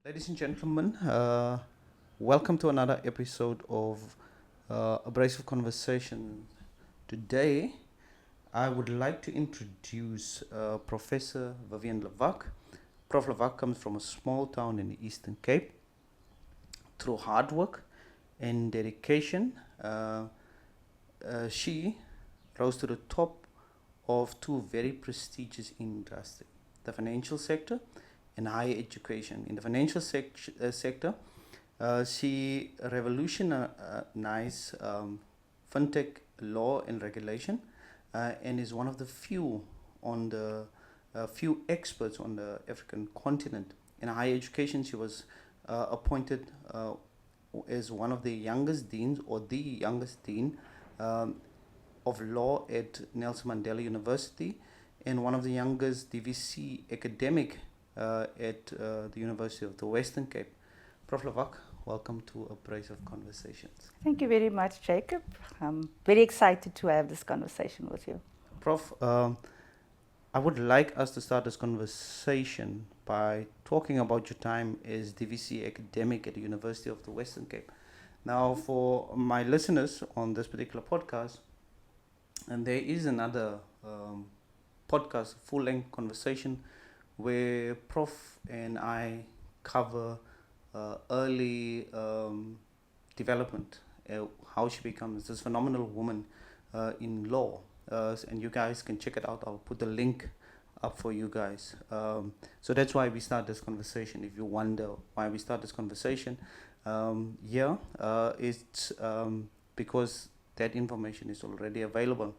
Ladies and gentlemen, welcome to another episode of Abrasive Conversation. Today, I would like to introduce Professor Vivienne Lawack. Prof Lawack comes from a small town in the Eastern Cape. Through hard work and dedication, she rose to the top of two very prestigious industries, the financial sector and higher education. In the financial sector, she revolutionized FinTech Law and Regulation and is one of the few experts on the African continent. In higher education, she was appointed as one of the youngest deans or the youngest dean of law at Nelson Mandela University and one of the youngest DVC academic at the University of the Western Cape. Prof Lawack, welcome to Abrasive Conversations. Thank you very much, Jacob. I'm very excited to have this conversation with you. Prof, I would like us to start this conversation by talking about your time as DVC academic at the University of the Western Cape. Now, for my listeners on this particular podcast, and there is another podcast, full-length conversation, where Prof and I cover early development, how she becomes this phenomenal woman in law. And you guys can check it out. I'll put the link up for you guys. So that's why we start this conversation. If you wonder why we start this conversation, it's because that information is already available.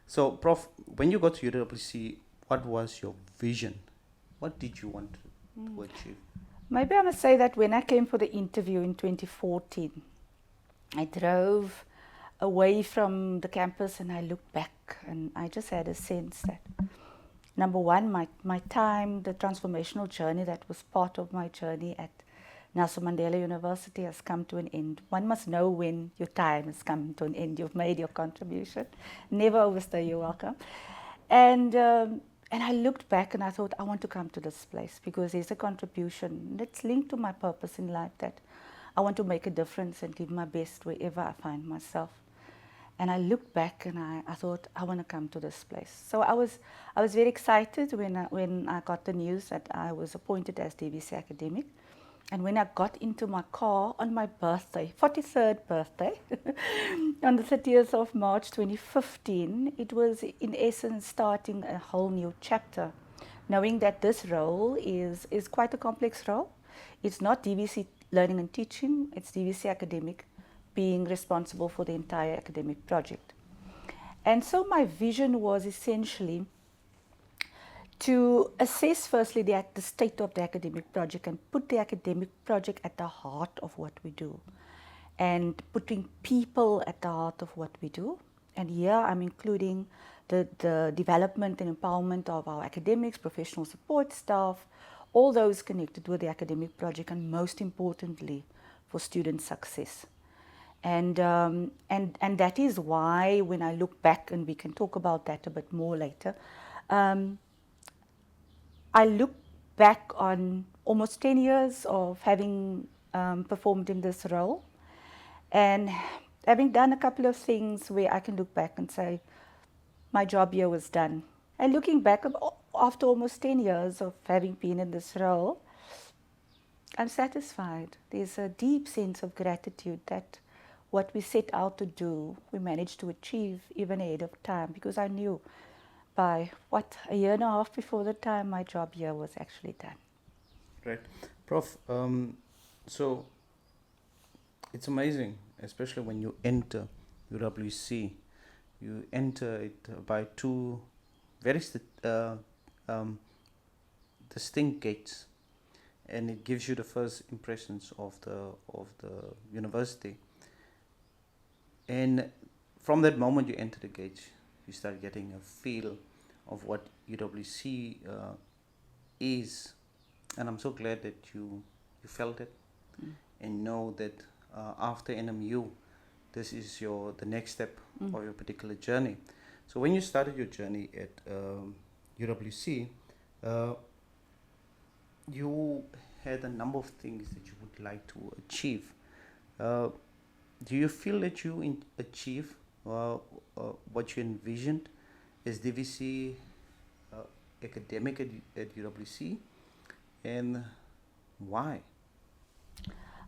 So, Prof, when you got to UWC, what was your vision? What did you want to achieve? Maybe I must say that when I came for the interview in 2014, I drove away from the campus and I looked back and I just had a sense that, number one, my time, the transformational journey that was part of my journey at Nelson Mandela University has come to an end. One must know when your time has come to an end. You've made your contribution. Never overstay your welcome. And I looked back and I thought, I want to come to this place because there's a contribution that's linked to my purpose in life, that I want to make a difference and give my best wherever I find myself. And I looked back and I thought, I want to come to this place. So I was very excited when I got the news that I was appointed as DVC academic. And when I got into my car on my birthday, 43rd birthday, on the 30th of March 2015, it was in essence starting a whole new chapter, knowing that this role is quite a complex role. It's not DVC learning and teaching, it's DVC academic being responsible for the entire academic project. And so my vision was essentially to assess firstly the state of the academic project and put the academic project at the heart of what we do, and putting people at the heart of what we do. And here I'm including the development and empowerment of our academics, professional support staff, all those connected with the academic project, and most importantly for student success. And that is why when I look back, and we can talk about that a bit more later, I look back on almost 10 years of having performed in this role and having done a couple of things where I can look back and say, my job here was done. And looking back after almost 10 years of having been in this role, I'm satisfied. There's a deep sense of gratitude that what we set out to do, we managed to achieve even ahead of time, because I knew by a year and a half before the time my job here was actually done. Right. Prof, so it's amazing, especially when you enter UWC. You enter it by two very distinct gates, and it gives you the first impressions of the university. And from that moment you enter the gates, you start getting a feel of what UWC is, and I'm so glad that you felt it and know that after NMU, this is the next step of your particular journey. So when you started your journey at UWC, you had a number of things that you would like to achieve. Do you feel that you achieve what you envisioned as DVC academic at UWC, and why?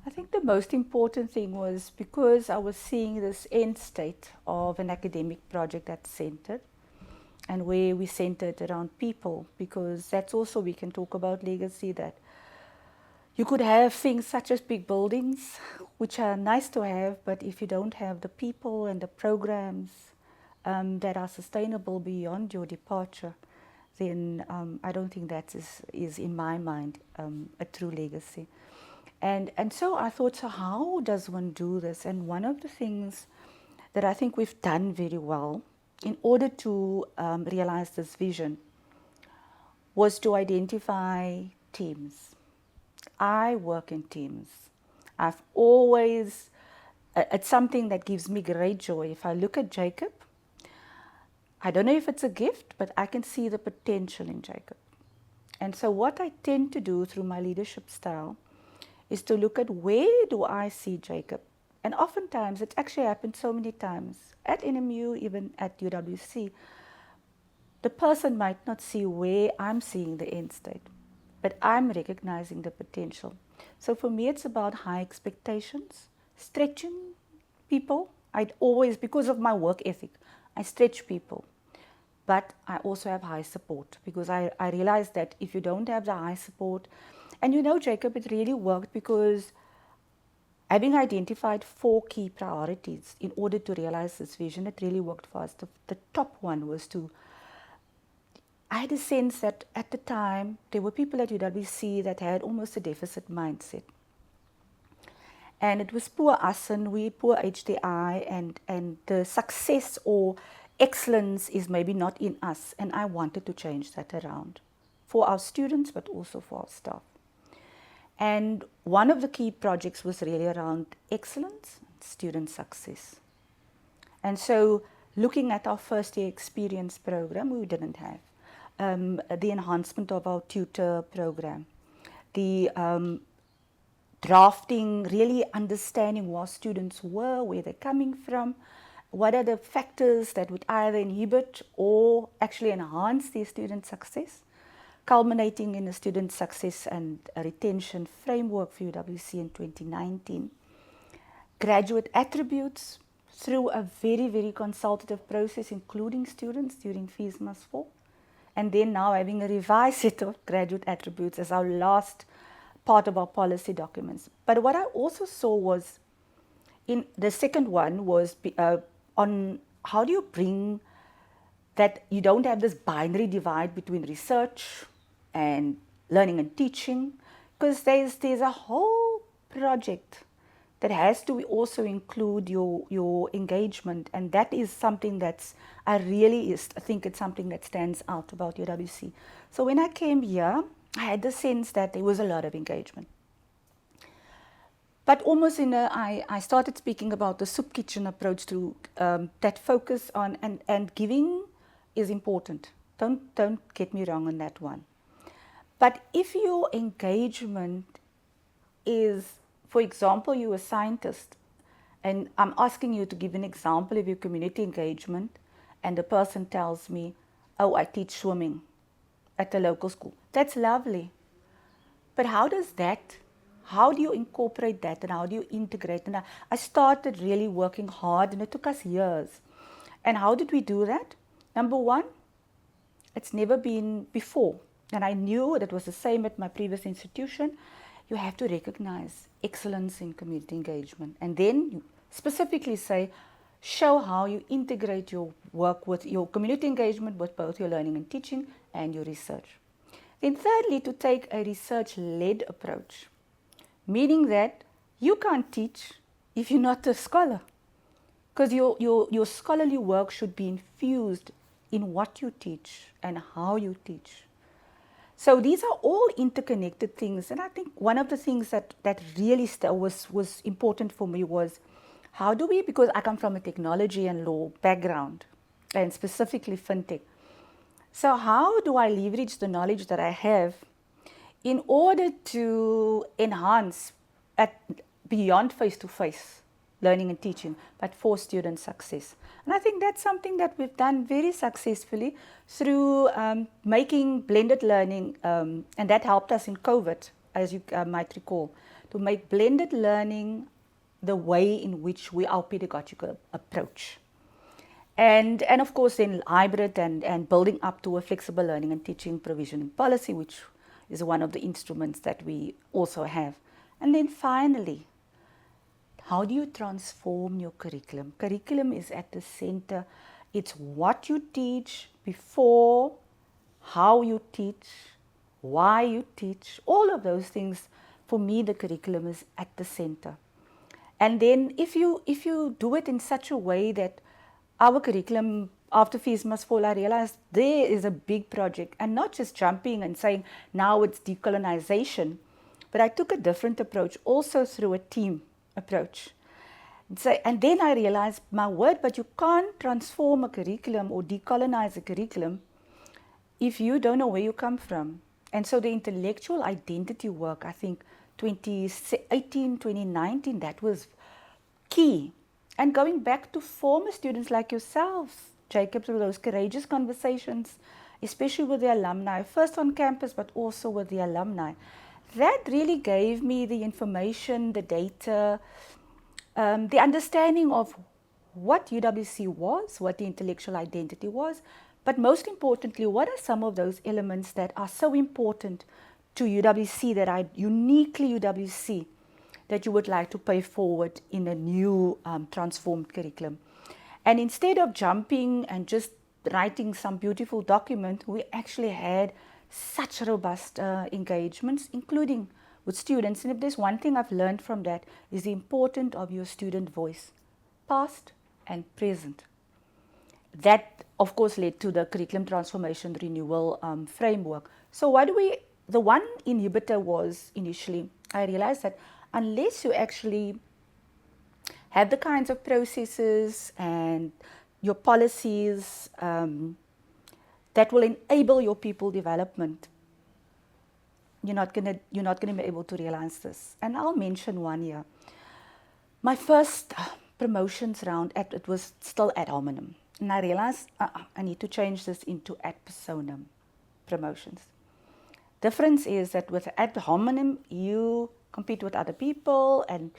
I think the most important thing was because I was seeing this end state of an academic project that's centered, and where we centered around people, because that's also, we can talk about legacy, that you could have things such as big buildings, which are nice to have, but if you don't have the people and the programs that are sustainable beyond your departure, then I don't think that is in my mind a true legacy. And so I thought, so how does one do this? And one of the things that I think we've done very well in order to realize this vision was to identify teams. I work in teams. I've always, it's something that gives me great joy. If I look at Jacob, I don't know if it's a gift, but I can see the potential in Jacob. And so what I tend to do through my leadership style is to look at where do I see Jacob. And oftentimes, it's actually happened so many times, at NMU, even at UWC, the person might not see where I'm seeing the end state, but I'm recognizing the potential. So for me, it's about high expectations, stretching people. I'd always, because of my work ethic, I stretch people. But I also have high support, because I realize that if you don't have the high support, and you know, Jacob, it really worked because having identified 4 key priorities in order to realize this vision, it really worked for us. The top one was to, I had a sense that at the time, there were people at UWC that had almost a deficit mindset. And it was poor us and we, poor HDI, and the success or excellence is maybe not in us. And I wanted to change that around for our students, but also for our staff. And one of the key projects was really around excellence and student success. And so looking at our first year experience program, we didn't have. The enhancement of our tutor program, the drafting, really understanding what students were, where they're coming from, what are the factors that would either inhibit or actually enhance their student success, culminating in a student success and a retention framework for UWC in 2019. Graduate attributes through a very, very consultative process, including students during Fees Must Fall. And then now having a revised set of graduate attributes as our last part of our policy documents. But what I also saw was, in the second one was on how do you bring that you don't have this binary divide between research and learning and teaching, because there's a whole project that has to also include your engagement, and that is something that's I think it's something that stands out about UWC. So when I came here, I had the sense that there was a lot of engagement. But almost I started speaking about the soup kitchen approach to that focus on, and giving is important. Don't get me wrong on that one. But if your engagement is, for example, you're a scientist, and I'm asking you to give an example of your community engagement, and the person tells me, oh, I teach swimming at the local school. That's lovely. But how do you incorporate that, and how do you integrate? And I started really working hard, and it took us years. And how did we do that? Number one, it's never been before. And I knew that was the same at my previous institution. You have to recognize excellence in community engagement. And then you specifically say, show how you integrate your work with your community engagement with both your learning and teaching and your research. Then thirdly, to take a research-led approach, meaning that you can't teach if you're not a scholar. Because your scholarly work should be infused in what you teach and how you teach. So these are all interconnected things. And I think one of the things that really was important for me was, how do we, because I come from a technology and law background, and specifically FinTech. So how do I leverage the knowledge that I have in order to enhance at beyond face-to-face learning and teaching, but for student success. And I think that's something that we've done very successfully through making blended learning, and that helped us in COVID, as you might recall, to make blended learning the way in which we our pedagogical approach. And of course then hybrid and building up to a flexible learning and teaching provision policy, which is one of the instruments that we also have. And then finally, how do you transform your curriculum? Curriculum is at the center. It's what you teach before, how you teach, why you teach, all of those things. For me, the curriculum is at the center. And then if you do it in such a way that our curriculum, after Fees Must Fall, I realized there is a big project, and not just jumping and saying now it's decolonization, but I took a different approach also through a team approach. And then I realized, my word, but you can't transform a curriculum or decolonize a curriculum if you don't know where you come from. And so the intellectual identity work, I think 2018, 2019, that was key. And going back to former students like yourself, Jacob, through those courageous conversations, especially with the alumni, first on campus, but also with the alumni. That really gave me the information, the data, the understanding of what UWC was, what the intellectual identity was, but most importantly, what are some of those elements that are so important to UWC, that are uniquely UWC, that you would like to pay forward in a new transformed curriculum. And instead of jumping and just writing some beautiful document, we actually had such robust engagements, including with students. And if there's one thing I've learned from that, is the importance of your student voice, past and present. That, of course, led to the curriculum transformation renewal framework. So the one inhibitor was initially, I realized that unless you actually have the kinds of processes and your policies that will enable your people development, you're not gonna be able to realize this. And I'll mention one here. My first promotions round, it was still ad hominem, and I realized I need to change this into ad personam promotions. Difference is that with ad hominem, you compete with other people, and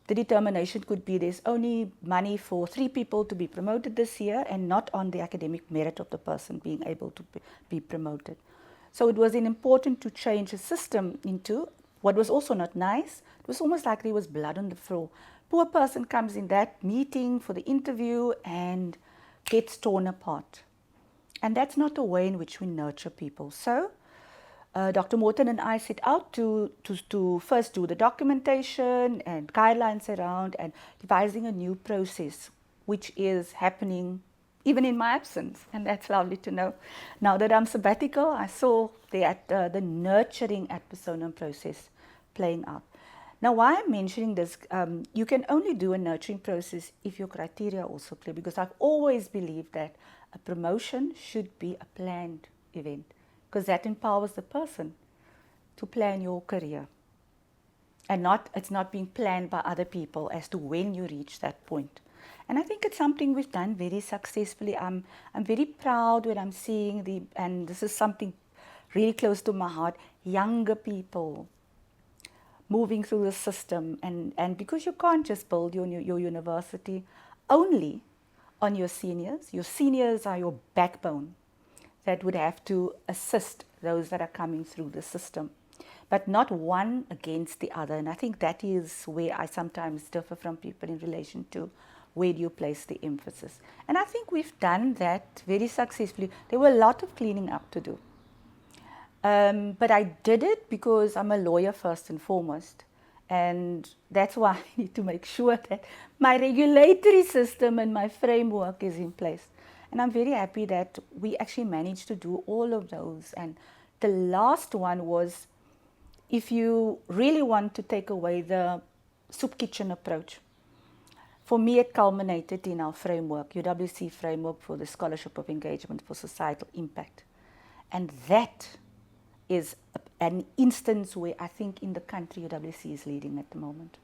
the determination could be there's only money for 3 people to be promoted this year, and not on the academic merit of the person being able to be promoted. So it was important to change the system into what was also not nice. It was almost like there was blood on the floor. Poor person comes in that meeting for the interview and gets torn apart. And that's not the way in which we nurture people. So Dr. Morton and I set out to first do the documentation and guidelines around and devising a new process, which is happening even in my absence. And that's lovely to know. Now that I'm sabbatical, I saw the nurturing ad personam process playing out. Now, why I'm mentioning this, you can only do a nurturing process if your criteria also play, because I've always believed that a promotion should be a planned event, because that empowers the person to plan your career. And it's not being planned by other people as to when you reach that point. And I think it's something we've done very successfully. I'm very proud when I'm seeing and this is something really close to my heart, younger people moving through the system. And because you can't just build your university only on your seniors are your backbone that would have to assist those that are coming through the system, but not one against the other. And I think that is where I sometimes differ from people in relation to where do you place the emphasis. And I think we've done that very successfully. There were a lot of cleaning up to do. But I did it because I'm a lawyer first and foremost. And that's why I need to make sure that my regulatory system and my framework is in place. And I'm very happy that we actually managed to do all of those. And the last one was, if you really want to take away the soup kitchen approach, for me it culminated in our framework, UWC framework for the Scholarship of Engagement for Societal Impact. And that is an instance where I think in the country UWC is leading at the moment.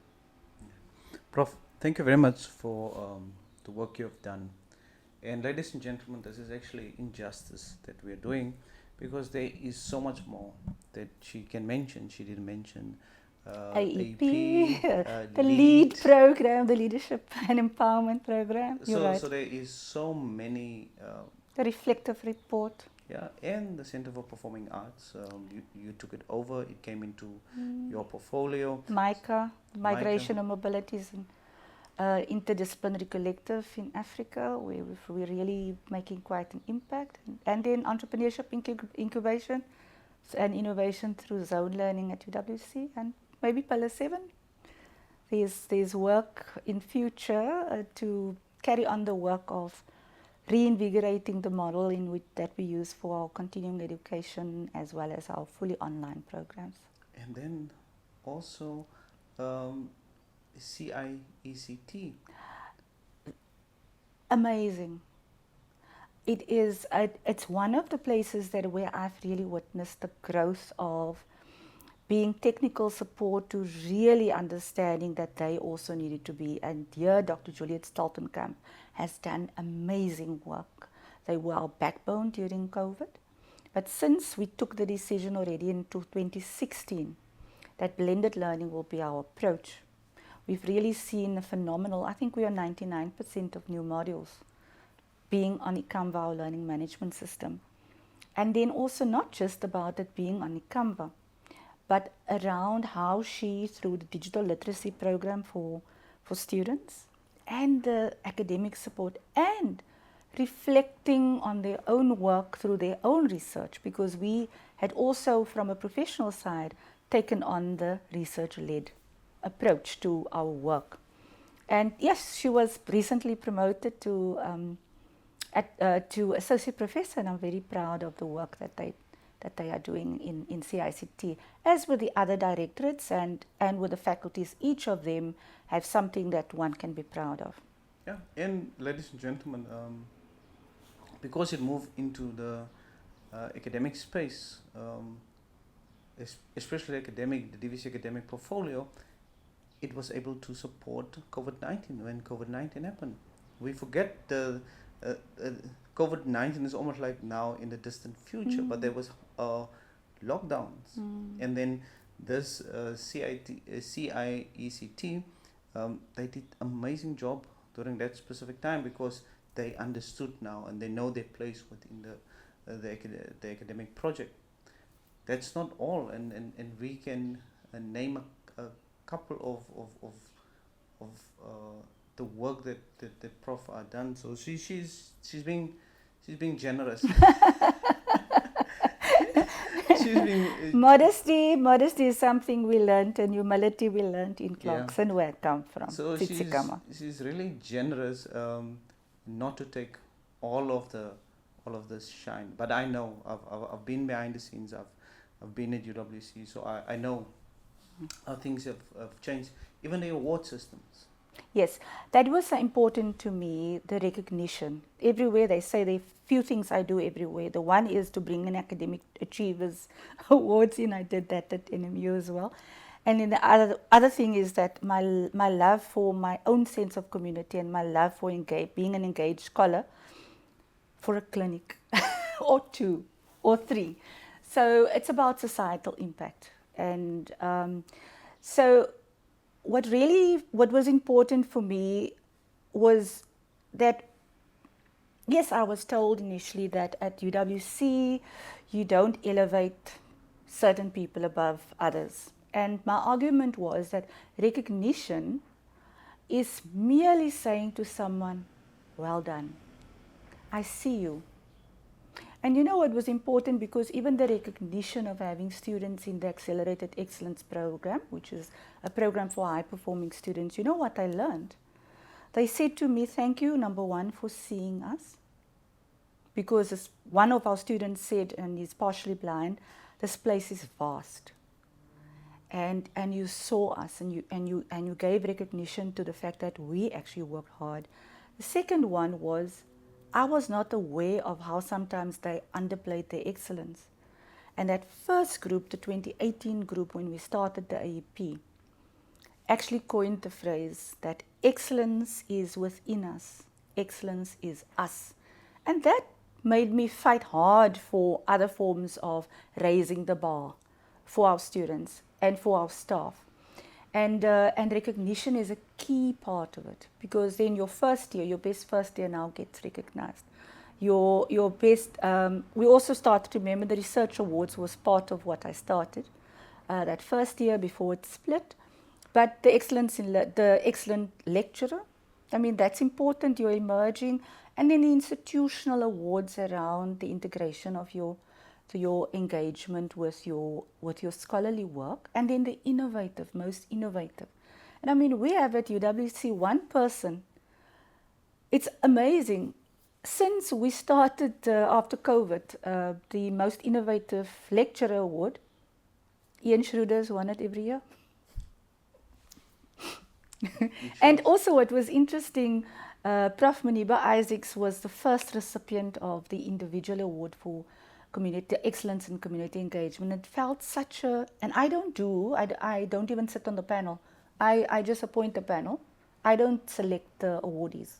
Prof, thank you very much for the work you have done. And ladies and gentlemen, this is actually injustice that we are doing, because there is so much more that she can mention. She didn't mention AEP, AP, the LEAD program, the Leadership and Empowerment Program. You're right. So there is so many. The reflective report. Yeah, and the Center for Performing Arts. You took it over. It came into your portfolio. MICA, Migration and Mobility is an interdisciplinary collective in Africa where we're really making quite an impact. And then entrepreneurship incubation and innovation through zone learning at UWC, and maybe Pillar 7. There's work in future to carry on the work of reinvigorating the model in which that we use for our continuing education as well as our fully online programs. And then also CIECT. Amazing. It's one of the places where I've really witnessed the growth of being technical support to really understanding that they also needed to be. And here Dr. Juliet Stoltenkamp has done amazing work. They were our backbone during COVID. But since we took the decision already in 2016 that blended learning will be our approach, we've really seen a phenomenal, I think we are 99% of new modules being on Ikamva, our learning management system. And then also not just about it being on Ikamva, but around how she, through the digital literacy program for students and the academic support, and reflecting on their own work through their own research, because we had also, from a professional side, taken on the research-led approach to our work. And yes, she was recently promoted to associate professor, and I'm very proud of the work that they are doing in CICT, as with the other directorates and with the faculties. Each of them have something that one can be proud of. Yeah, and ladies and gentlemen, because it moved into the academic space, especially the DVC academic portfolio, it was able to support COVID-19 when COVID-19 happened. We forget the COVID-19 is almost like now in the distant future, but there was lockdowns, and then this CIECT, they did amazing job during that specific time, because they understood now and they know their place within the academic project. That's not all, and we can name a couple of the work that Prof are done. So she's being generous. Modesty is something we learned, and humility we learned in Clarkson, where I come from. So she's really generous, not to take all of this shine. But I know I've been behind the scenes. I've been at UWC, so I know how things have changed. Even the award systems. Yes, that was important to me, the recognition. Everywhere they say there are few things I do everywhere. The one is to bring in academic achievers awards in. I did that at NMU as well. And then the other thing is that my love for my own sense of community and my love for being an engaged scholar for a clinic or 2 or 3. So it's about societal impact. And so what was important for me was that, yes, I was told initially that at UWC you don't elevate certain people above others. And my argument was that recognition is merely saying to someone, well done, I see you. And you know what was important, because even the recognition of having students in the Accelerated Excellence Program, which is a program for high-performing students, you know what I learned? They said to me, thank you, number one, for seeing us. Because as one of our students said, and he's partially blind, this place is vast. And you saw us, and you gave recognition to the fact that we actually worked hard. The second one was, I was not aware of how sometimes they underplayed their excellence. And that first group, the 2018 group, when we started the AEP, actually coined the phrase that excellence is within us, excellence is us. And that made me fight hard for other forms of raising the bar for our students and for our staff. And recognition is a key part of it, because then your first year, your best first year now gets recognized. Your best, we also started to remember the research awards was part of what I started that first year before it split. But the excellence in the excellent lecturer, I mean, that's important, you're emerging. And then the institutional awards around the integration of your engagement with your scholarly work, and then the innovative, most innovative. And I mean, we have at UWC one person. It's amazing. Since we started after COVID, the most innovative lecturer award, Ian Schroeder's won it every year. And also it was interesting, Prof Muniba Isaacs was the first recipient of the individual award for community excellence in community engagement. It felt such a, and I don't even sit on the panel. I just appoint the panel. I don't select the awardees.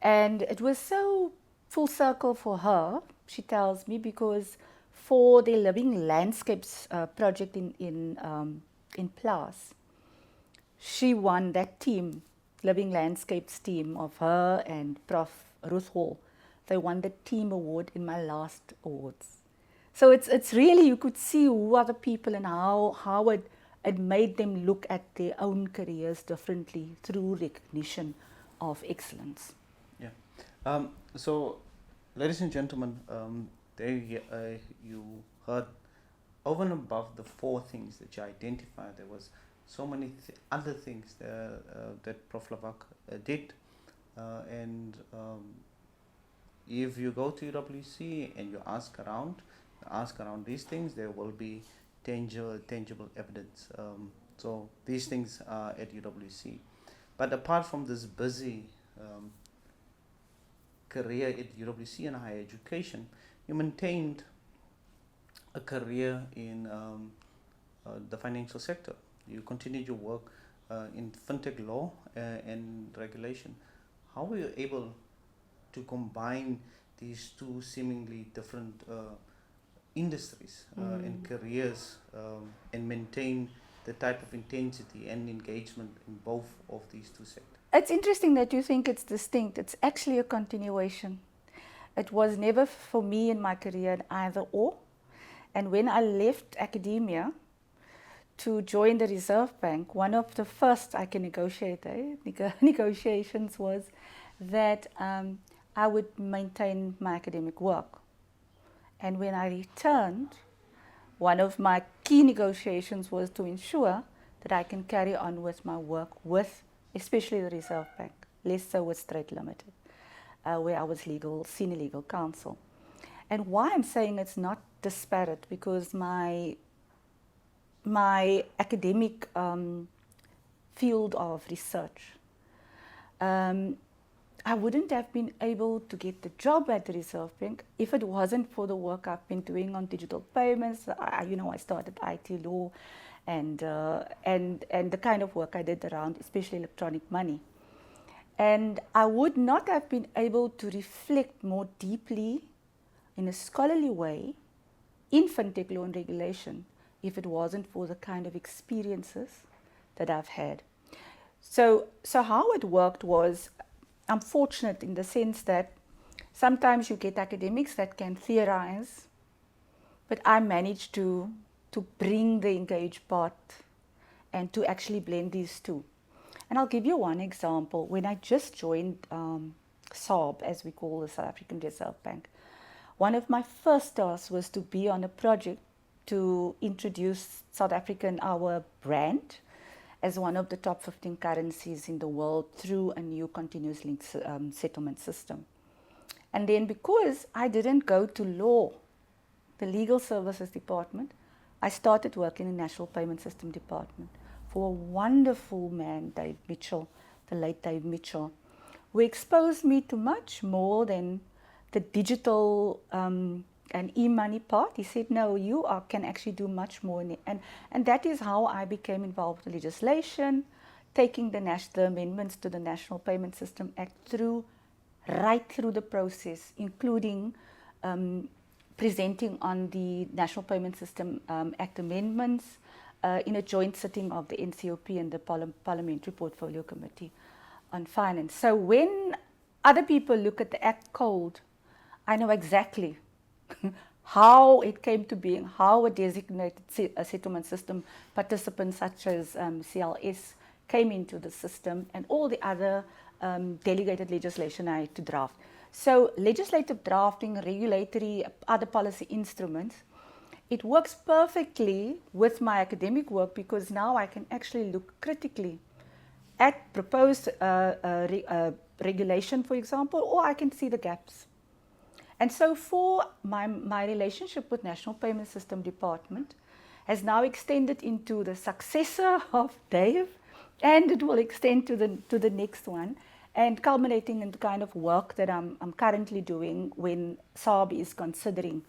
And it was so full circle for her, she tells me, because for the Living Landscapes project in Plaas, she won that team, Living Landscapes team of her and Prof Ruth Hall. They won the team award in my last awards. So it's really, you could see who are the people and how it made them look at their own careers differently through recognition of excellence. Yeah. So, ladies and gentlemen, there you heard over and above the four things that you identified, there was so many other things that Prof Lawack did. And if you go to UWC and you ask around these things, there will be tangible evidence. So these things are at UWC. But apart from this busy career at UWC and higher education, you maintained a career in the financial sector. You continued your work in FinTech Law and Regulation. How were you able to combine these two seemingly different industries and careers and maintain the type of intensity and engagement in both of these two sectors? It's interesting that you think it's distinct. It's actually a continuation. It was never for me in my career an either or. And when I left academia to join the Reserve Bank, one of the first I can negotiate negotiations was that I would maintain my academic work. And when I returned, one of my key negotiations was to ensure that I can carry on with my work with, especially the Reserve Bank, less so with Straight Limited, where I was senior legal counsel. And why I'm saying it's not disparate, because my academic field of research, I wouldn't have been able to get the job at the Reserve Bank if it wasn't for the work I've been doing on digital payments. I started IT law and the kind of work I did around especially electronic money. And I would not have been able to reflect more deeply in a scholarly way in FinTech Law and Regulation if it wasn't for the kind of experiences that I've had. So how it worked was, I'm fortunate in the sense that sometimes you get academics that can theorize, but I managed to bring the engaged part and to actually blend these two. And I'll give you one example. When I just joined SARB, as we call the South African Reserve Bank, one of my first tasks was to be on a project to introduce South African, our brand, as one of the top 15 currencies in the world through a new continuous linked settlement system. And then because I didn't go to law, the legal services department, I started working in the National Payment System Department for a wonderful man, Dave Mitchell, the late Dave Mitchell, who exposed me to much more than the digital and e-money part. He said, no, you can actually do much more. And that is how I became involved with legislation, taking the amendments to the National Payment System Act right through the process, including presenting on the National Payment System Act amendments in a joint sitting of the NCOP and the Parliamentary Portfolio Committee on Finance. So when other people look at the Act cold, I know exactly how it came to being, how a designated settlement system participants such as CLS came into the system, and all the other delegated legislation I had to draft. So legislative drafting, regulatory, other policy instruments, it works perfectly with my academic work, because now I can actually look critically at proposed regulation, for example, or I can see the gaps. And so for my relationship with National Payment System Department has now extended into the successor of Dave, and it will extend to the next one, and culminating in the kind of work that I'm currently doing when SARB is considering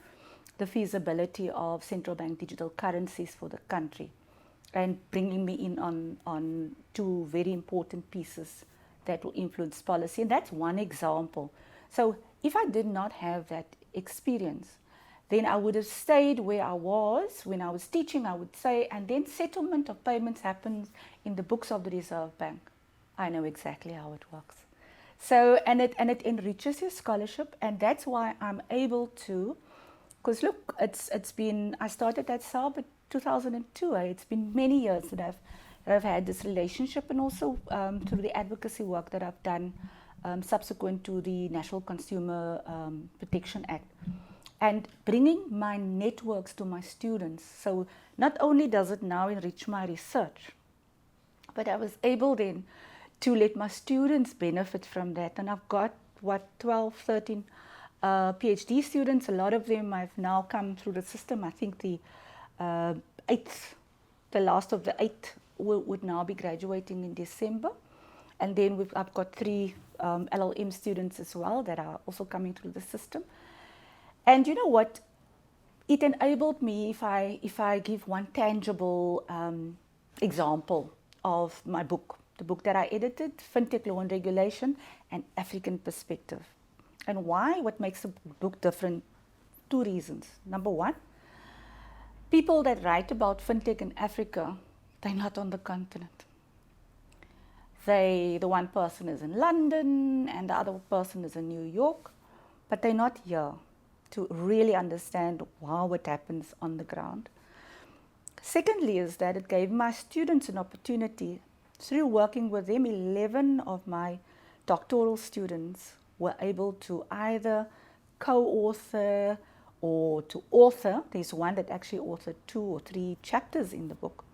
the feasibility of central bank digital currencies for the country, and bringing me in on two very important pieces that will influence policy. And that's one example. So if I did not have that experience, then I would have stayed where I was when I was teaching, I would say, and then settlement of payments happens in the books of the Reserve Bank. I know exactly how it works. So, and it enriches your scholarship, and that's why I'm able to, because look, it's been, I started at SARB in 2002. It's been many years that I've had this relationship, and also through the advocacy work that I've done subsequent to the National Consumer Protection Act, and bringing my networks to my students. So not only does it now enrich my research, but I was able then to let my students benefit from that. And I've got, 12, 13 PhD students. A lot of them have now come through the system. I think the last of the 8 would now be graduating in December. And then I've got 3 LLM students as well that are also coming through the system. And you know what? It enabled me, if I give one tangible example of my book, the book that I edited, FinTech Law and Regulation, an African Perspective. And why? What makes the book different? 2 reasons. Number one, people that write about FinTech in Africa, they're not on the continent. The one person is in London and the other person is in New York, but they're not here to really understand how it happens on the ground. Secondly is that it gave my students an opportunity. Through working with them, 11 of my doctoral students were able to either co-author or to author. There's one that actually authored 2 or 3 chapters in the book,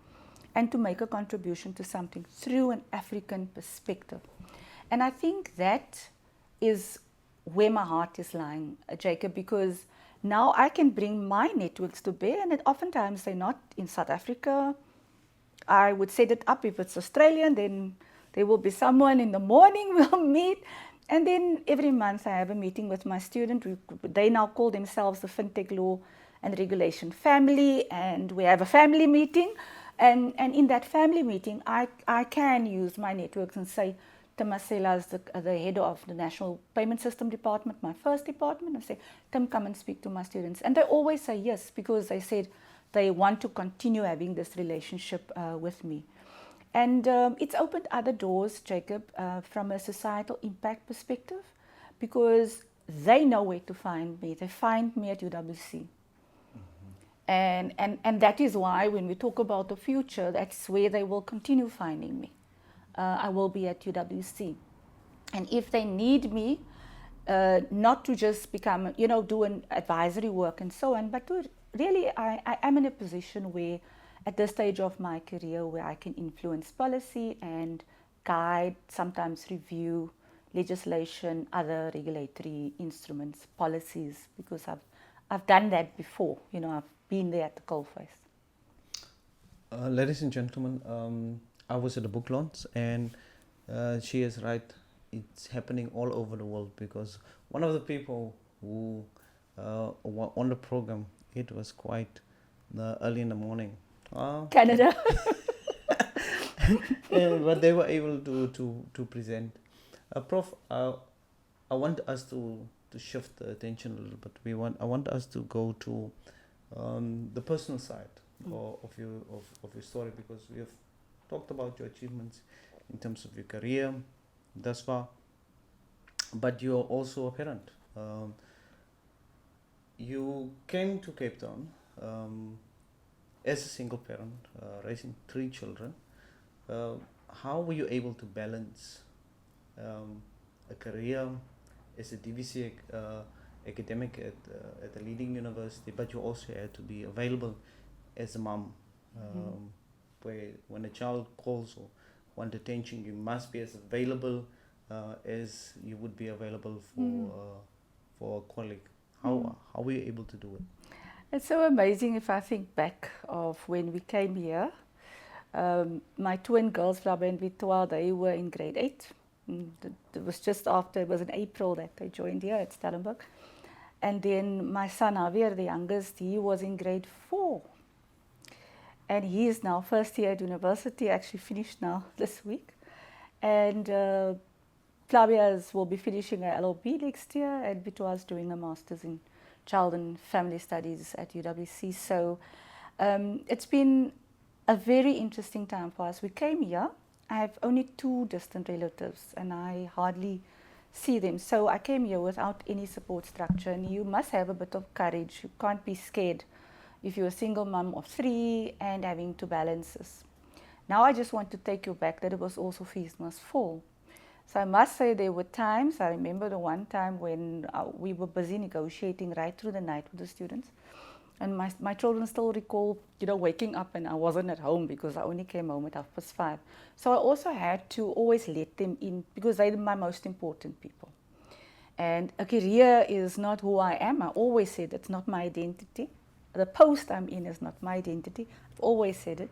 and to make a contribution to something through an African perspective. And I think that is where my heart is lying, Jacob, because now I can bring my networks to bear, and oftentimes they're not in South Africa. I would set it up if it's Australian, then there will be someone in the morning we'll meet. And then every month I have a meeting with my student. They now call themselves the FinTech Law and Regulation family, and we have a family meeting. And in that family meeting, I can use my networks and say, Tamasela is the head of the National Payment System Department, my first department. I say, Tim, come and speak to my students. And they always say yes, because they said they want to continue having this relationship with me. And it's opened other doors, Jacob, from a societal impact perspective, because they know where to find me. They find me at UWC. And that is why when we talk about the future, that's where they will continue finding me. I will be at UWC. And if they need me, not to just become, do an advisory work and so on, but to really, I am in a position where, at this stage of my career, where I can influence policy and guide, sometimes review legislation, other regulatory instruments, policies, because I've done that before. I've been there at the coalface. Ladies and gentlemen, I was at the book launch, and she is right. It's happening all over the world, because one of the people who on the program. It was quite early in the morning. Canada. But they were able to present. Prof, I want us to shift the attention a little bit. I want us to go to the personal side of your story, because we have talked about your achievements in terms of your career thus far, but you're also a parent. You came to Cape Town as a single parent, raising 3 children. How were you able to balance a career as a DVC academic at a leading university, but you also had to be available as a mom, where when a child calls or want attention, you must be as available as you would be available for a colleague. How were you able to do it? It's so amazing if I think back of when we came here. My twin girls, Flabbe and Victoire, they were in grade 8. It was just after, it was in April that they joined here at Stellenbosch. And then my son Javier, the youngest, he was in grade 4. And he is now first year at university, actually finished now this week. And Flavia will be finishing her LLB next year, and Victoire is doing a master's in Child and Family Studies at UWC. So it's been a very interesting time for us. We came here. I have only 2 distant relatives, and I hardly see them. So I came here without any support structure, and you must have a bit of courage. You can't be scared if you're a single mom of 3 and having to balance this. Now I just want to take you back that it was also Feast Must Fall. So I must say there were times, I remember the one time when we were busy negotiating right through the night with the students. And my children still recall, waking up and I wasn't at home because I only came home at 5:30. So I also had to always let them in because they're my most important people. And a career is not who I am. I always said it's not my identity. The post I'm in is not my identity. I've always said it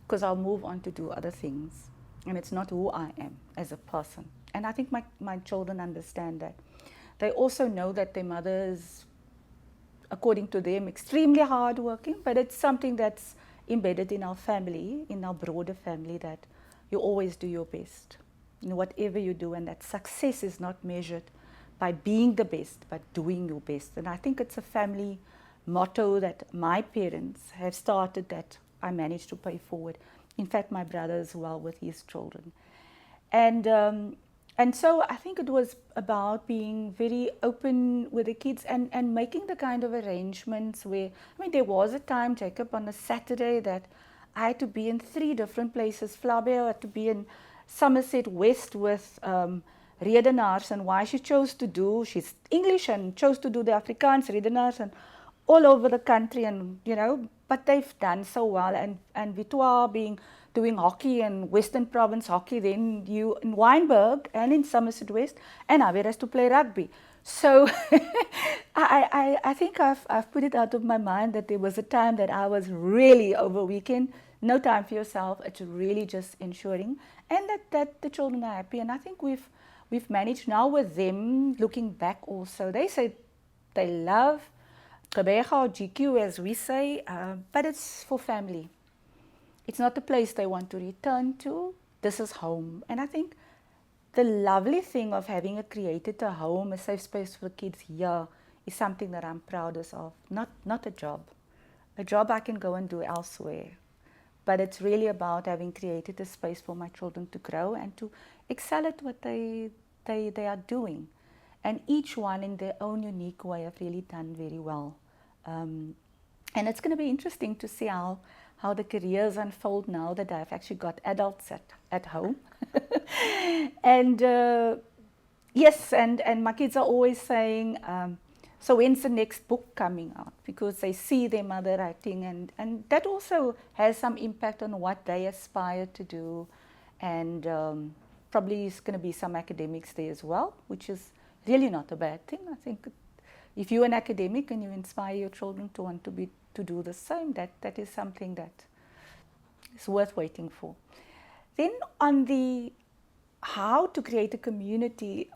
because I'll move on to do other things. And it's not who I am as a person. And I think my children understand that. They also know that their mother is, according to them, extremely hardworking, but it's something that's embedded in our family, in our broader family, that you always do your best in whatever you do, and that success is not measured by being the best, but doing your best. And I think it's a family motto that my parents have started that I managed to pay forward. In fact, my brother as well with his children. And so I think it was about being very open with the kids and making the kind of arrangements where, there was a time, Jacob, on a Saturday that I had to be in 3 different places. Flavia had to be in Somerset West with Redenaars, and why she chose to do, she's English and chose to do the Afrikaans Redenaars and all over the country, and but they've done so well. And Victoire doing hockey and Western Province hockey, then you in Wynberg and in Somerset West, and Javier has to play rugby. So I think I've put it out of my mind that there was a time that I was really over weekend, no time for yourself. It's really just ensuring, and that the children are happy. And I think we've managed now with them, looking back also. They say they love Gqeberha or GQ, as we say, but it's for family. It's not a place they want to return to. This is home. And I think the lovely thing of having created a home, a safe space for kids here, is something that I'm proudest of. Not a job. A job I can go and do elsewhere. But it's really about having created a space for my children to grow and to excel at what they are doing. And each one in their own unique way have really done very well. And it's going to be interesting to see how the careers unfold now that I've actually got adults at home. And yes, and my kids are always saying, so when's the next book coming out? Because they see their mother writing, and that also has some impact on what they aspire to do. And probably is going to be some academics there as well, which is really not a bad thing. I think if you're an academic and you inspire your children to want to do the same, that is something that is worth waiting for. Then on the how to create a community,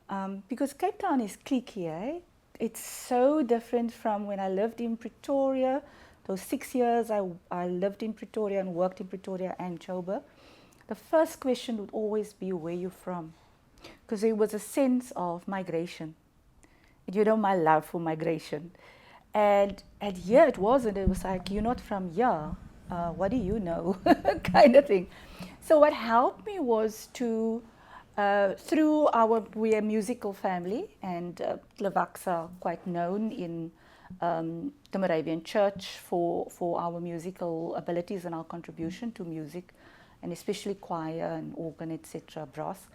because Cape Town is cliquey, It's so different from when I lived in Pretoria. Those 6 years I lived in Pretoria and worked in Pretoria and Joburg. The first question would always be, where you from? Because there was a sense of migration. You know, my love for migration. And here it wasn't. It was like, you're not from here. What do you know? Kind of thing. So what helped me was to, we're a musical family, and Lawacks are quite known in the Moravian Church for our musical abilities and our contribution to music, and especially choir and organ, etc., brass.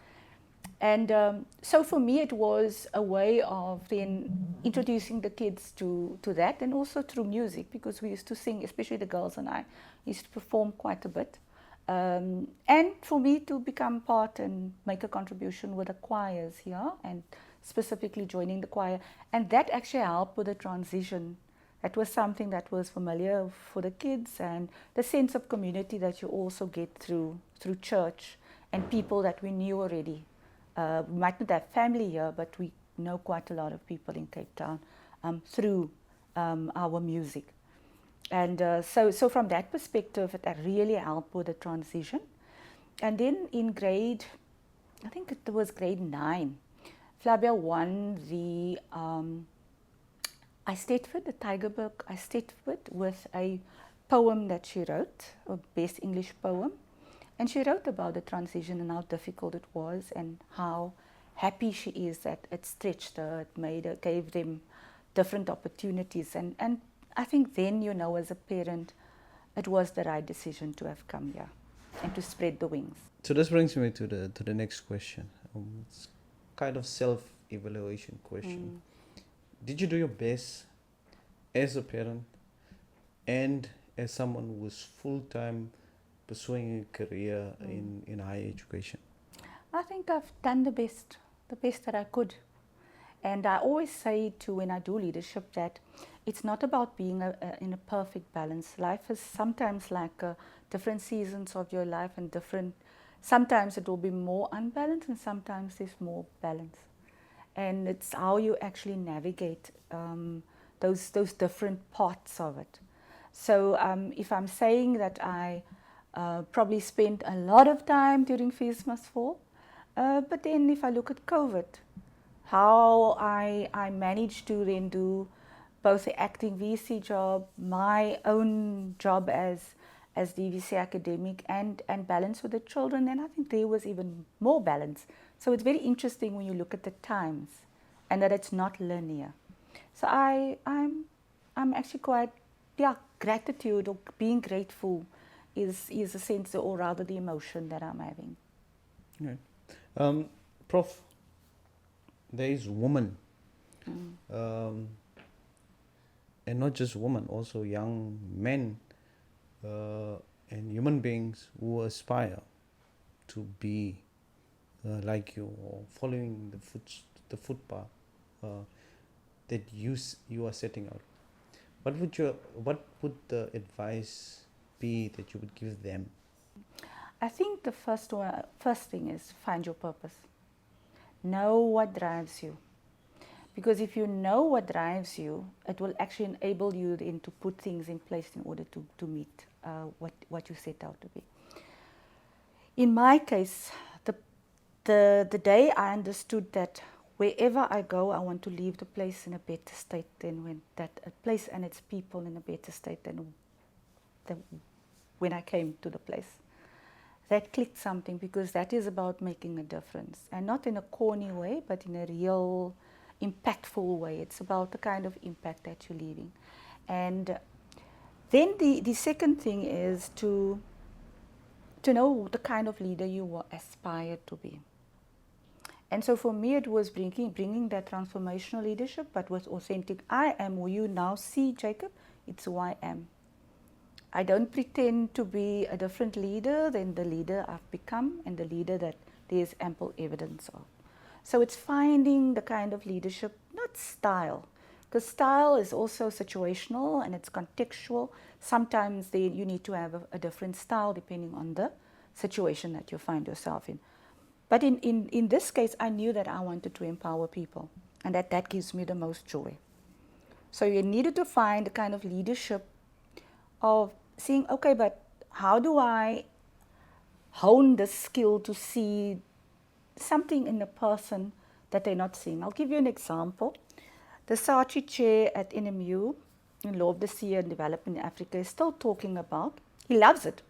And so for me, it was a way of then introducing the kids to that, and also through music, because we used to sing, especially the girls and I used to perform quite a bit. And for me to become part and make a contribution with the choirs here, and specifically joining the choir. And that actually helped with the transition. That was something that was familiar for the kids, and the sense of community that you also get through church and people that we knew already. We might not have family here, but we know quite a lot of people in Cape Town through our music. And so from that perspective, it really helped with the transition. And then in grade, I think it was grade 9, Flavia won the Eisteddfod, the Tygerberg Eisteddfod, with a poem that she wrote, a best English poem. And she wrote about the transition and how difficult it was, and how happy she is that it stretched her, it gave them different opportunities. And I think then, you know, as a parent, it was the right decision to have come here and to spread the wings. So this brings me to the next question. It's kind of self-evaluation question. Did you do your best as a parent and as someone who was full-time pursuing a career in higher education? I think I've done the best that I could. And I always say when I do leadership, that it's not about being in a perfect balance. Life is sometimes like different seasons of your life, and sometimes it will be more unbalanced and sometimes there's more balance. And it's how you actually navigate those different parts of it. So if I'm saying that I probably spent a lot of time during Fees Must Fall, but then if I look at COVID, how I managed to then do both the acting VC job, my own job as DVC academic, and balance with the children, and I think there was even more balance. So it's very interesting when you look at the times and that it's not linear. So I'm actually quite, gratitude, or being grateful is a sense, or rather the emotion that I'm having. Right. Prof, there is women, and not just women, also young men and human beings who aspire to be like you, or following the footpath that you are setting out. What would the advice be that you would give them? I think the first thing is find your purpose. Know what drives you. Because if you know what drives you, it will actually enable you then to put things in place in order to meet what you set out to be. In my case, the day I understood that wherever I go, I want to leave the place in a better state than when that place and its people in a better state than when I came to the place. That clicked something, because that is about making a difference, and not in a corny way, but in a real impactful way. It's about the kind of impact that you're leaving. And then the second thing is to know the kind of leader you aspire to be. And so for me, it was bringing that transformational leadership, but with authentic. I am who you now see, Jacob. It's who I am. I don't pretend to be a different leader than the leader I've become, and the leader that there's ample evidence of. So it's finding the kind of leadership, not style, because style is also situational and it's contextual. Sometimes you need to have a different style depending on the situation that you find yourself in. But in this case, I knew that I wanted to empower people. and that gives me the most joy. So you needed to find a kind of leadership of seeing, okay, but how do I hone the skill to see something in a person that they're not seeing? I'll give you an example. The Saatchi chair at NMU in Law of the Sea and Development in Africa is still talking about, he loves it.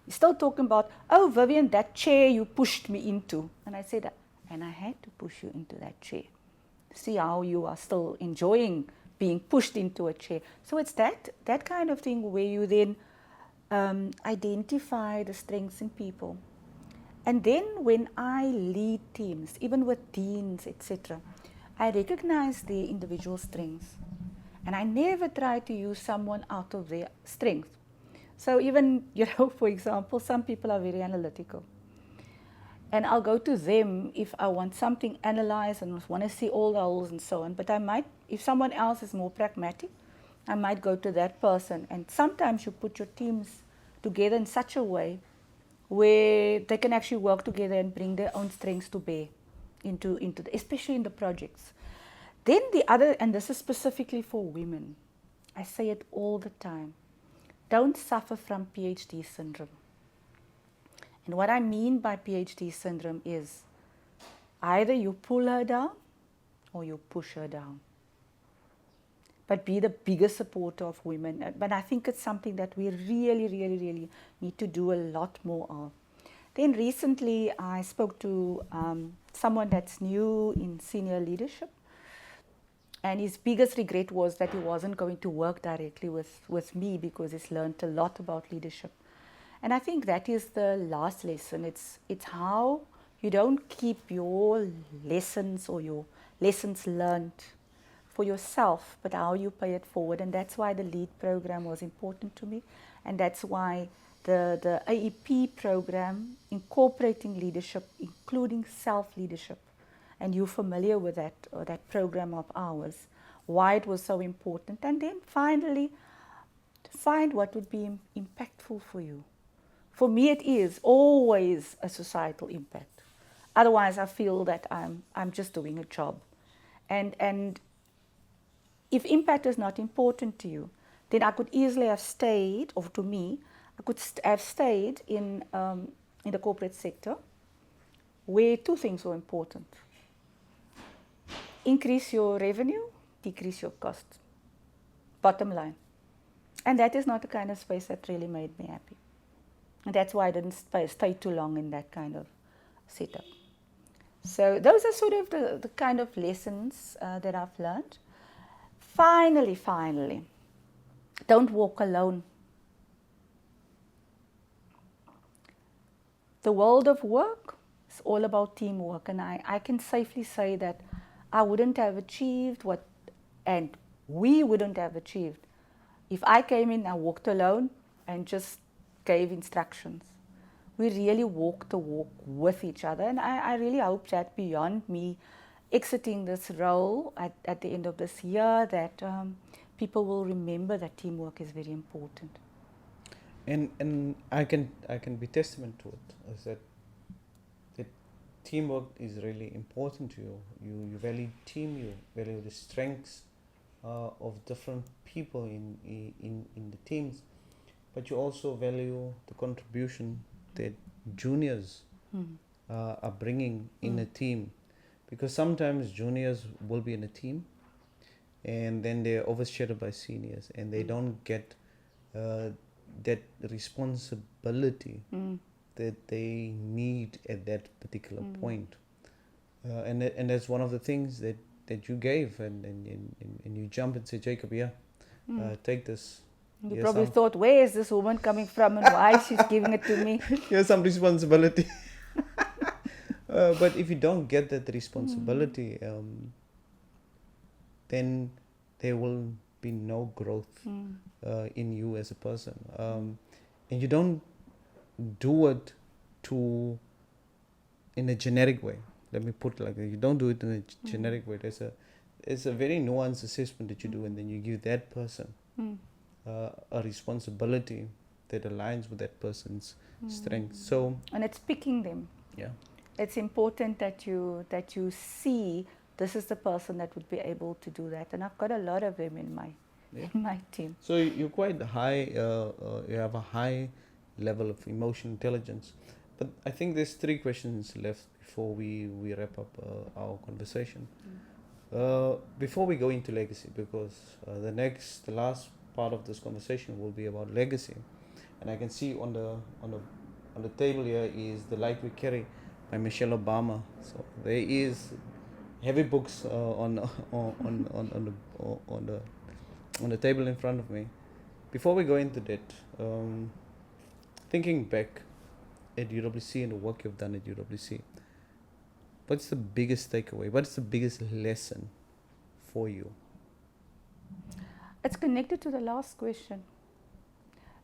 He's still talking about, oh, Vivienne, that chair you pushed me into. And I said, and I had to push you into that chair. See how you are still enjoying being pushed into a chair. So it's that kind of thing where you then identify the strengths in people. And then when I lead teams, even with deans, etc., I recognize their individual strengths. And I never try to use someone out of their strength. So even, for example, some people are very analytical. And I'll go to them if I want something analyzed and want to see all the holes and so on. But I might, if someone else is more pragmatic, I might go to that person. And sometimes you put your teams together in such a way where they can actually work together and bring their own strengths to bear especially in the projects. Then the other, and this is specifically for women, I say it all the time, don't suffer from PhD syndrome. And what I mean by PhD syndrome is either you pull her down or you push her down. But be the biggest supporter of women. But I think it's something that we really, really, really need to do a lot more of. Then recently I spoke to someone that's new in senior leadership. And his biggest regret was that he wasn't going to work directly with me because he's learned a lot about leadership. And I think that is the last lesson. It's how you don't keep your lessons or your lessons learned for yourself, but how you pay it forward. And that's why the LEAD program was important to me. And that's why the AEP program, incorporating leadership, including self-leadership, and you're familiar with that program of ours, why it was so important. And then finally, to find what would be impactful for you. For me, it is always a societal impact. Otherwise, I feel that I'm just doing a job. And if impact is not important to you, then I could easily have stayed, or to me, I could have stayed in the corporate sector, where two things were important. Increase your revenue, decrease your costs. Bottom line. And that is not the kind of space that really made me happy. And that's why I didn't stay too long in that kind of setup. So those are sort of the kind of lessons that I've learned. Finally, don't walk alone. The world of work is all about teamwork, and I can safely say that I wouldn't have achieved and we wouldn't have achieved if I came in and walked alone and just gave instructions. We really walked the walk with each other, and I really hope that beyond me exiting this role at the end of this year, that people will remember that teamwork is very important. And I can be testament to it, is that teamwork is really important to you. You value team, you value the strengths of different people in the teams, but you also value the contribution that juniors are bringing in a team, because sometimes juniors will be in a team and then they're overshadowed by seniors and they don't get that responsibility that they need at that particular point. And that's one of the things that you gave, and you jump and say, Jacob, take this. You probably thought, where is this woman coming from and why she's giving it to me? Here's some responsibility. But if you don't get that responsibility, then there will be no growth in you as a person. And you don't do it in a generic way. Let me put it like that. You don't do it in a generic way. There's a very nuanced assessment that you do, and then you give that person a responsibility that aligns with that person's strengths. So, and it's picking them. Yeah. It's important that you see this is the person that would be able to do that. And I've got a lot of them in my team. So you're quite high, you have a high level of emotional intelligence. But I think there's 3 questions left before we wrap up our conversation. Before we go into legacy, because the last part of this conversation will be about legacy. And I can see on the table here is The Light We Carry by Michelle Obama. So there is heavy books on the table in front of me. Before we go into that, thinking back at UWC and the work you've done at UWC, what's the biggest takeaway? What's the biggest lesson for you? It's connected to the last question.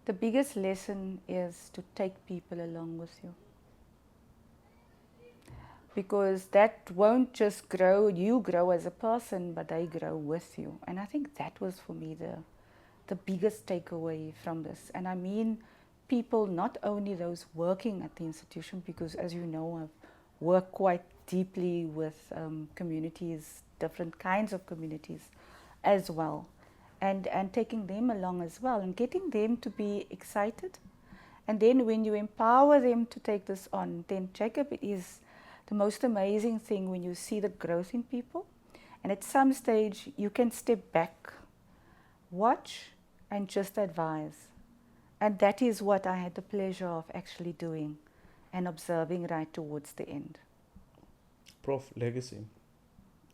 The biggest lesson is to take people along with you. Because that won't just you grow as a person, but they grow with you. And I think that was for me the biggest takeaway from this. And I mean people, not only those working at the institution, because as you know, I've worked quite deeply with communities, different kinds of communities as well. And taking them along as well and getting them to be excited. And then when you empower them to take this on, then Jacob, it is the most amazing thing when you see the growth in people. And at some stage, you can step back, watch, and just advise. And that is what I had the pleasure of actually doing and observing right towards the end. Prof, legacy.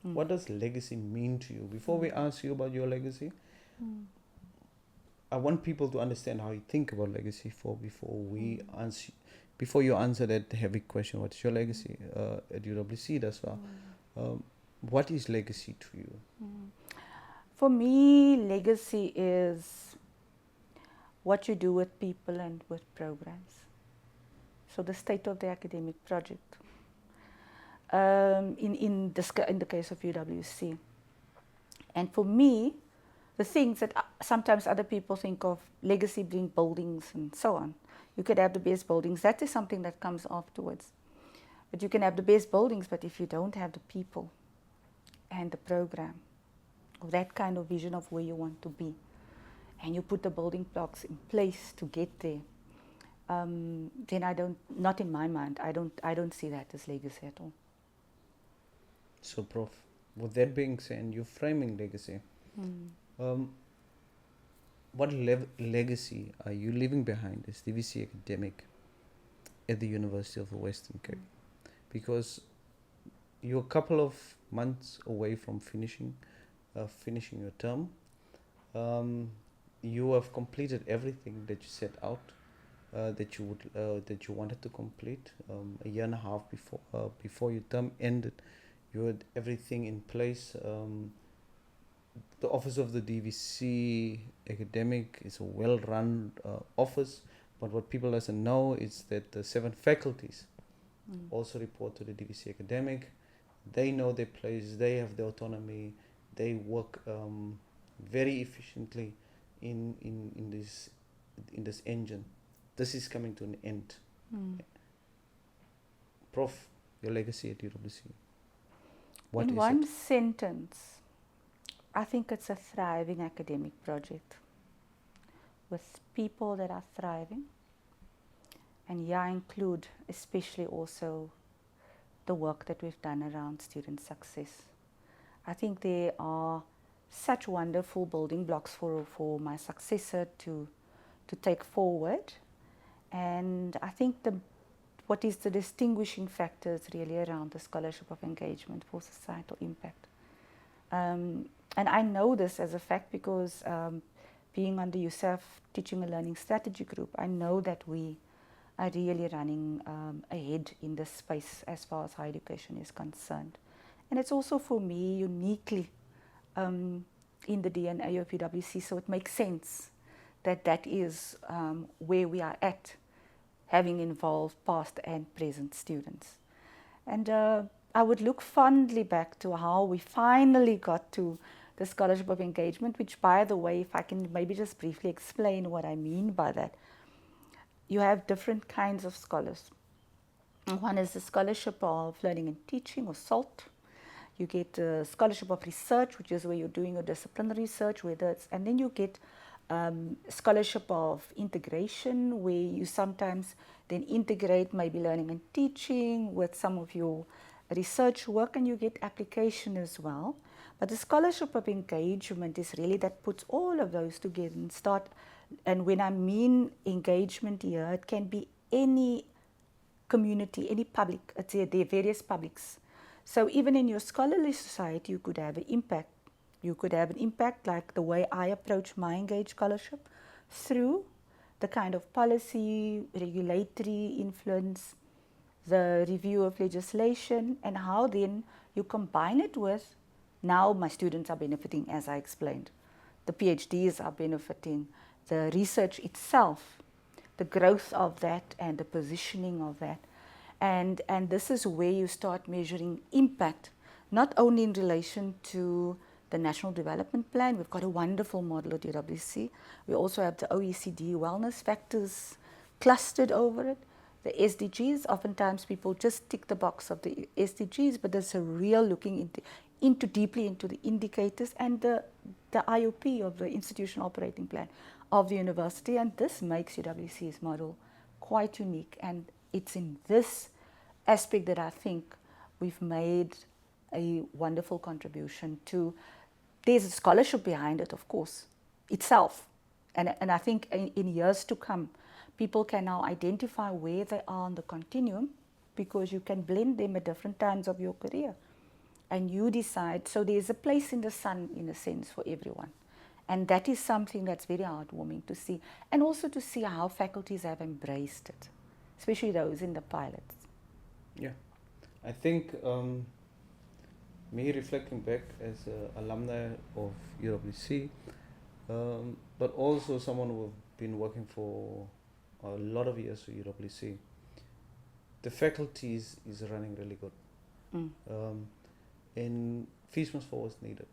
What does legacy mean to you? Before we ask you about your legacy, I want people to understand how you think about legacy before you answer that heavy question, what is your legacy at UWC as well? What is legacy to you? For me, legacy is what you do with people and with programs. So the state of the academic project. In the case of UWC. And for me, the things that sometimes other people think of legacy being buildings and so on. You could have the best buildings. That is something that comes afterwards. But you can have the best buildings, but if you don't have the people and the program, or that kind of vision of where you want to be, and you put the building blocks in place to get there, then not in my mind, I don't see that as legacy at all. So, Prof, with that being said, you're framing legacy. What legacy are you leaving behind as DVC academic at the University of the Western Cape? Because you're a couple of months away from finishing your term. You have completed everything that you set out that you wanted to complete a year and a half before your term ended. You had everything in place. The office of the DVC academic is a well-run office, but what people doesn't know is that the 7 faculties also report to the DVC academic. They know their place, they have their autonomy, they work very efficiently in this engine. This is coming to an end. Prof, your legacy at UWC. What in is one it? sentence, I think it's a thriving academic project with people that are thriving. And here I include especially also the work that we've done around student success. I think there are such wonderful building blocks for my successor to take forward. And I think what is the distinguishing factors really around the scholarship of engagement for societal impact. And I know this as a fact because being on the USAF Teaching and Learning Strategy Group, I know that we are really running ahead in this space as far as higher education is concerned. And it's also for me uniquely in the DNA of UWC, so it makes sense that is where we are at, having involved past and present students. And I would look fondly back to how we finally got to the scholarship of engagement, which, by the way, if I can maybe just briefly explain what I mean by that. You have different kinds of scholars. One is the scholarship of learning and teaching, or SALT. You get a scholarship of research, which is where you're doing a disciplinary research, whether it's, and then you get scholarship of integration, where you sometimes then integrate maybe learning and teaching with some of your research work, and you get application as well. But the scholarship of engagement is really that puts all of those together and start. And when I mean engagement here, it can be any community, any public. There are various publics. So even in your scholarly society, you could have an impact. You could have an impact like the way I approach my engaged scholarship through the kind of policy, regulatory influence, the review of legislation, and how then you combine it with, now my students are benefiting, as I explained. The PhDs are benefiting, the research itself, the growth of that and the positioning of that. And this is where you start measuring impact, not only in relation to the National Development Plan. We've got a wonderful model at UWC. We also have the OECD wellness factors clustered over it. The SDGs, oftentimes people just tick the box of the SDGs, but there's a real looking deeply into the indicators and the IOP of the Institutional Operating Plan of the university. And this makes UWC's model quite unique. And it's in this aspect that I think we've made a wonderful contribution to. There's a scholarship behind it, of course, itself. And I think in years to come, people can now identify where they are on the continuum, because you can blend them at different times of your career. And you decide, so there's a place in the sun, in a sense, for everyone. And that is something that's very heartwarming to see. And also to see how faculties have embraced it, especially those in the pilots. Yeah, I think me reflecting back as an alumni of UWC, but also someone who's been working for a lot of years for UWC, the faculty is running really good. And fees must fall was needed.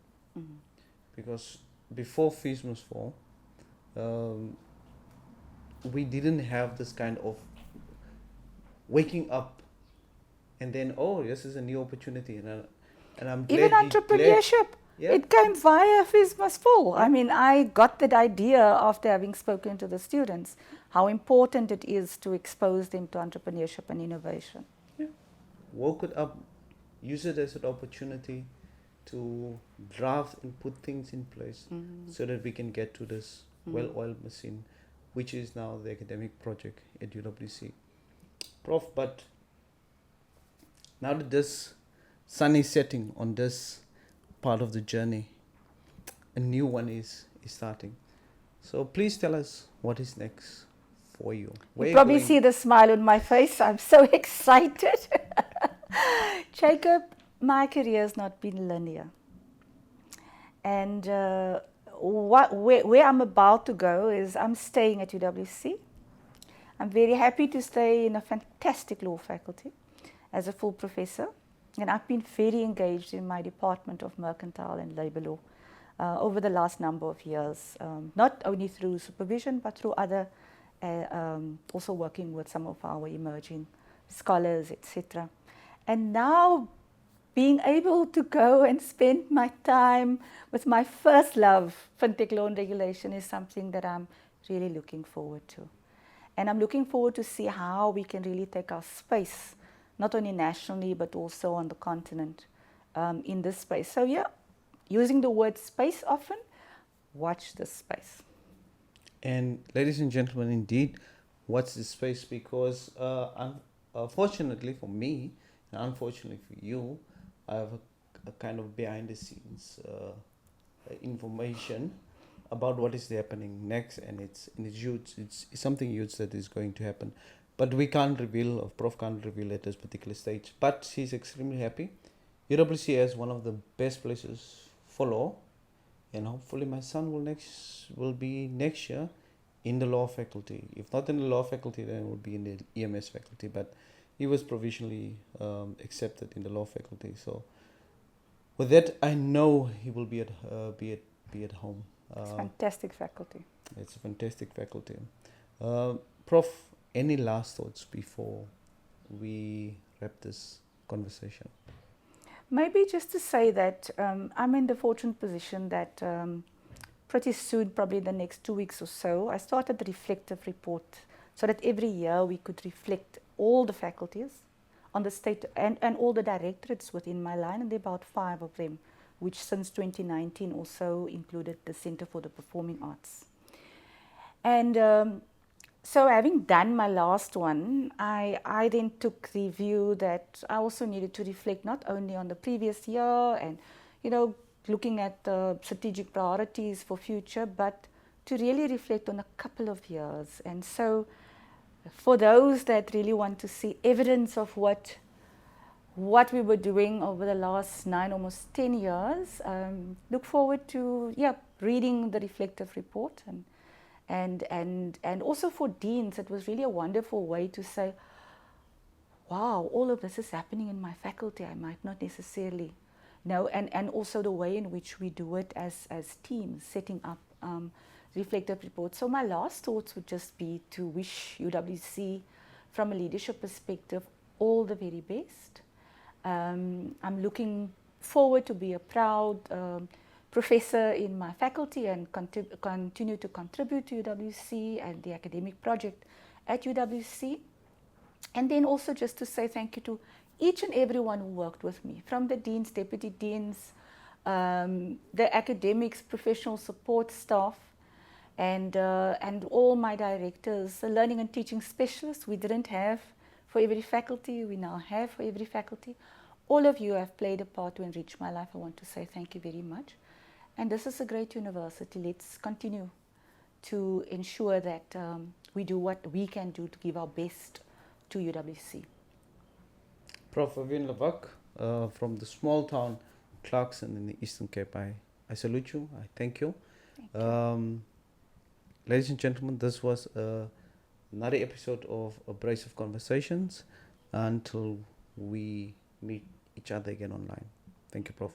Because before fees must fall, we didn't have this kind of waking up and then, oh, this is a new opportunity. And I'm glad. Even entrepreneurship, yeah. It came via fees must fall. Yeah. I mean, I got that idea after having spoken to the students, how important it is to expose them to entrepreneurship and innovation. Yeah. Woke it up, use it as an opportunity to draft and put things in place so that we can get to this well-oiled machine, which is now the academic project at UWC. Prof, but now that this sun is setting on this part of the journey, a new one is starting. So please tell us what is next for you. You probably see the smile on my face. I'm so excited. Jacob, my career has not been linear. And where I'm about to go is I'm staying at UWC. I'm very happy to stay in a fantastic law faculty as a full professor. And I've been very engaged in my department of mercantile and labor law over the last number of years, not only through supervision, but through other, also working with some of our emerging scholars, etc. And now being able to go and spend my time with my first love, FinTech Law and Regulation, is something that I'm really looking forward to. And I'm looking forward to see how we can really take our space, not only nationally, but also on the continent in this space. So yeah, using the word space often, watch this space. And ladies and gentlemen, indeed, watch this space, because fortunately for me, and unfortunately for you, I have a kind of behind the scenes information about what is happening next, and it's huge. It's something huge that is going to happen. But we can't reveal, or Prof can't reveal at this particular stage. But she's extremely happy. UWC is one of the best places for law, and hopefully my son will be next year in the law faculty. If not in the law faculty, then it will be in the EMS faculty. But he was provisionally accepted in the law faculty. So with that, I know he will be at home. It's a fantastic faculty. It's a fantastic faculty. Prof, any last thoughts before we wrap this conversation? Maybe just to say that I'm in the fortunate position that pretty soon, probably the next 2 weeks or so, I started the reflective report so that every year we could reflect all the faculties on the state and all the directorates within my line, and there are about 5 of them, which since 2019 also included the Center for the Performing Arts. And so having done my last one, I then took the view that I also needed to reflect not only on the previous year and, looking at the strategic priorities for future, but to really reflect on a couple of years. And so for those that really want to see evidence of what we were doing over the last 9, almost 10 years, look forward to reading the reflective report. And also for deans, it was really a wonderful way to say, wow, all of this is happening in my faculty. I might not necessarily know, and also the way in which we do it as teams, setting up reflective reports. So my last thoughts would just be to wish UWC, from a leadership perspective, all the very best. I'm looking forward to be a proud professor in my faculty and continue to contribute to UWC and the academic project at UWC. And then also just to say thank you to each and everyone who worked with me, from the deans, deputy deans, the academics, professional support staff, and all my directors, the learning and teaching specialists we didn't have for every faculty, we now have for every faculty. All of you have played a part to enrich my life. I want to say thank you very much. And this is a great university. Let's continue to ensure that we do what we can do to give our best to UWC. Prof Vivienne Lawack, from the small town Clarkson in the Eastern Cape, I salute you. I thank you. Thank you. Ladies and gentlemen, this was another episode of Abrasive Conversations. Until we meet each other again online. Thank you, Prof.